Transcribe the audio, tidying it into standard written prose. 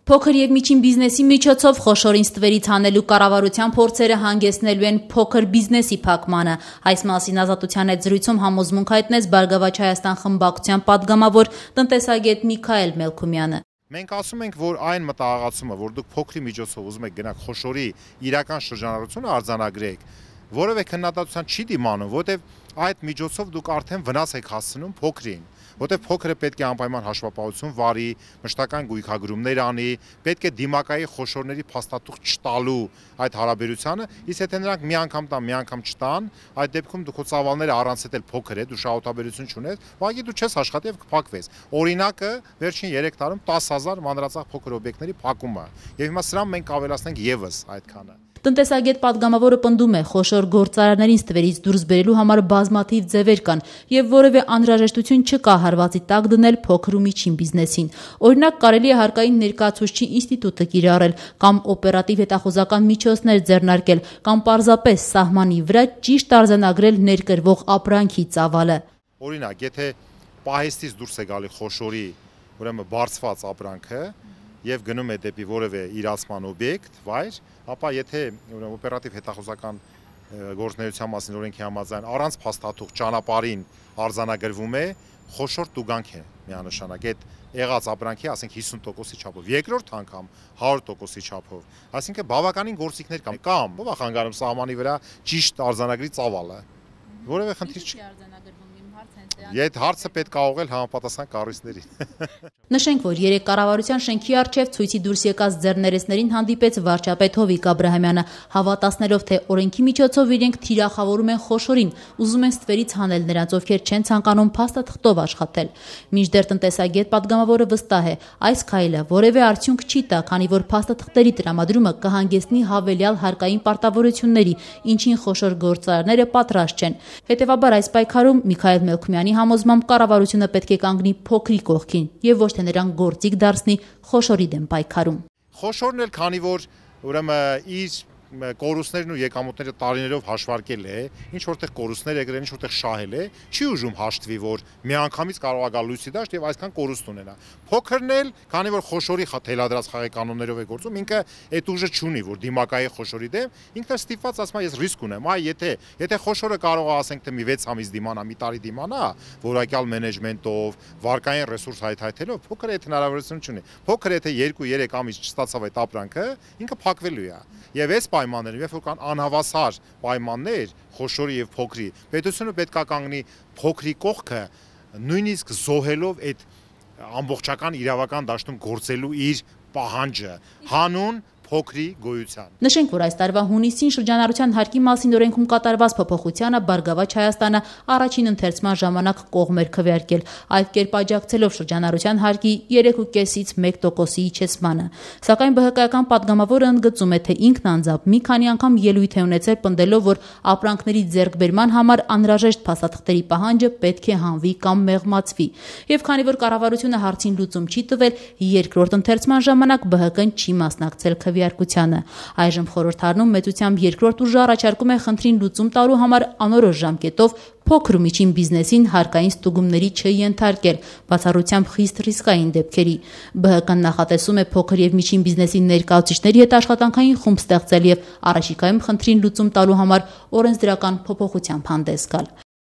Փոքր եւ միջին բիզնեսի միջոցով խոշոր ինստվերից հանելու կառավարության փորձերը հանգեցնելու են փոքր բիզնեսի փակմանը։ Այս մասին Ազատության հետ զրույցում համոզմունք հայտնեց Բարգավաճ Հայաստան խմբակցության падգամավոր տնտեսագետ Միքայել Մելքումյանը։ Մենք ասում ենք, որ այն մտահղացումը, որ դուք փոքրի միջոցով ուզում եք գնաք խոշորի իրական շրջանառությունը արձանագրեք, որևէ քննադատության չի դիմանում, որտեղ այդ միջոցով դուք արդեն վնաս եք հասցնում փոքրին, որտեղ փոքրը պետք է անպայման հաշվապահություն վարի, մշտական գույքագրումներ անի, պետք է դիմակայի խոշորների փաստաթուղթ չտալու այդ հարաբերությանը, իսկ եթե նրանք մի անգամ տան, մի անգամ չտան, այդ դեպքում դու քո ծավալները առանց էլ փոքր է, դու շահութաբերություն չունես, ուղղակի դու չես աշխատի եւ կփակվես։ Օրինակը վերջին 3 տարում 10,000 մանրածախ փոքր օբյեկտների փակումը, եւ հիմա սրան մենք ավելացնենք եւս այդքանը։ Տնտեսագետ падգամավորը պնդում է, խոշոր գործարարներին ստվերից դուրս բերելու համար բազմաթիվ ձևեր կան եւ որևէ անհրաժեշտություն չկա հարվածի տակ դնել փոքր ու միջին բիզնեսին։ Օրինակ, կարելի է հարկային ներկայացուցչի ինստիտուտը կիրառել կամ օպերատիվ հետախուզական միջոցներ ձեռնարկել կամ պարզապես սահմանի վրա ճիշտ արձանագրել ներկրվող ապրանքի ծավալը։ Օրինակ, եթե պահեստից դուրս է գալի խոշորի, ուրեմն բարձված ապրանքը եւ գնում է դեպի որևէ իրացման օբյեկտ, վայր, ապա եթե օպերատիվ հետախուզական գործունեության մասին օրենքի համաձայն առանց փաստաթուղթ ճանապարհին արձանագրվում է, խոշոր տուգանք է միանշանակ այդ եղած ապրանքի, ասենք 50%-ի չափով, երկրորդ անգամ 100%-ի չափով, այսինքն բավականին գործիքներ կան, կամ ով խանգարում սահմանի վրա ճիշտ արձանագրի ծավալը, որևէ խնդիր չի։ Այդ հարցը պետք է ուղղել համապատասխան կառույցներին։ Նշենք, որ երեք կառավարության շենքի առջև ցույցի դուրս եկած ձեռներեցներին հանդիպեց վարչապետ Հովիկ Աբրահամյանը, հավատացնելով, թե օրենքի միջոցով իրենք թիրախավորում են խոշորին, ուզում են ստվերից հանել նրանց, ովքեր չեն ցանկանում փաստաթղթով աշխատել։ Մինչդեռ տնտեսագետ падգամավորը վստահ է, այս քայլը որևէ արդյունք չի տա, քանի որ փաստաթղթերի տրամադրումը կհանգեցնի հավելյալ հարկային պարտավորությունների, ինչին խոշոր գործարարները պատրաստ չեն։ Հետևաբար այս պայքարում Միքայել Մելքումյանի համոզմամբ կառավարությունը պետք է կանգնի փոքրի կողքին եւ ոչ թե նրան գործիք դարձնի խոշորի դեմ պայքարում։ Խոշորն էլ քանի որ ուրեմն իր կորուստներն ու եկամուտները տարիներով հաշվարկել է, ինչ որտեղ կորուստներ է գրել, ինչ որտեղ շահել է, չի ուժում հաշտվի, որ միանգամից կարող է գալ լույսի դաշտ եւ այսքան կորուստ ունենա։ Փոքրն էլ, քանի որ խոշորի թելադրած խաղի կանոններով է գործում, ինքը այդ ուժը չունի, որ դիմակայի խոշորի դեմ, ինքը ստիպված ասում է, ես ռիսկ ունեմ, այ եթե խոշորը կարող է ասենք թե մի 6 ամիս դիմանա, մի տարի դիմանա, որակյալ մենեջմենտով, վարկային ռեսուրս հայթայթելով, փոքրը այդ հնարավորություն չունի։ Փոքրը եթե 2-3 ամիս չստացավ այդ ապրանքը, ինքը փակվելու է։ Եվ այս պայմաններում, երբ որ կան անհավասար պայմաններ խոշորի եւ փոքրի, պետությունը պետք է կանգնի փոքրի կողքը, նույնիսկ զոհելով այդ ամբողջական իրավական դաշտում գործելու իր պահանջը, հանուն փոքրի գոյության։ Նշենք, որ այս տարվա հունիսին շրջանառության հարկի մասին օրենքում կատարված փոփոխությանը Բարգավաճ Հայաստանը առաջին ընթերցման ժամանակ կողմ էր քվեարկել, այդ կերպ աջակցելով շրջանառության հարկի 3.5-ից 1%-ի իջեցմանը։ Սակայն ԲՀԿ-ական падգամավորը ընդգծում է, թե ինքն անձամբ մի քանի անգամ ելույթ է ունեցել պնդելով, որ ապրանքների ձեռքբերման համար անհրաժեշտ փաստաթղթերի պահանջը պետք է հանվի կամ մեղմացվի։ Եվ քանի որ կառավարությունը հարցին լուծում չի տվել, երկրորդ ընթերցման ժամանակ ԲՀԿ-ն չի մասնակցել քվեարկությանը։ Այժմ խորհրդարանում մեծությամբ երկրորդ ուժը առաջարկում է խնդրին լուծում տալու համար անորոշ ժամկետով փոքր ու միջին բիզնեսին հարկային ստուգումների չենթարկել, բացառությամբ խիստ ռիսկային դեպքերի։ ԲՀԿ-ն նախատեսում է փոքր եւ միջին բիզնեսի ներկայացուցիչների հետ աշխատանքային խումբ ստեղծել եւ առաջիկայում խնդրին լուծում տալու համար օրենսդրական փոփոխությամբ հանդես գալ։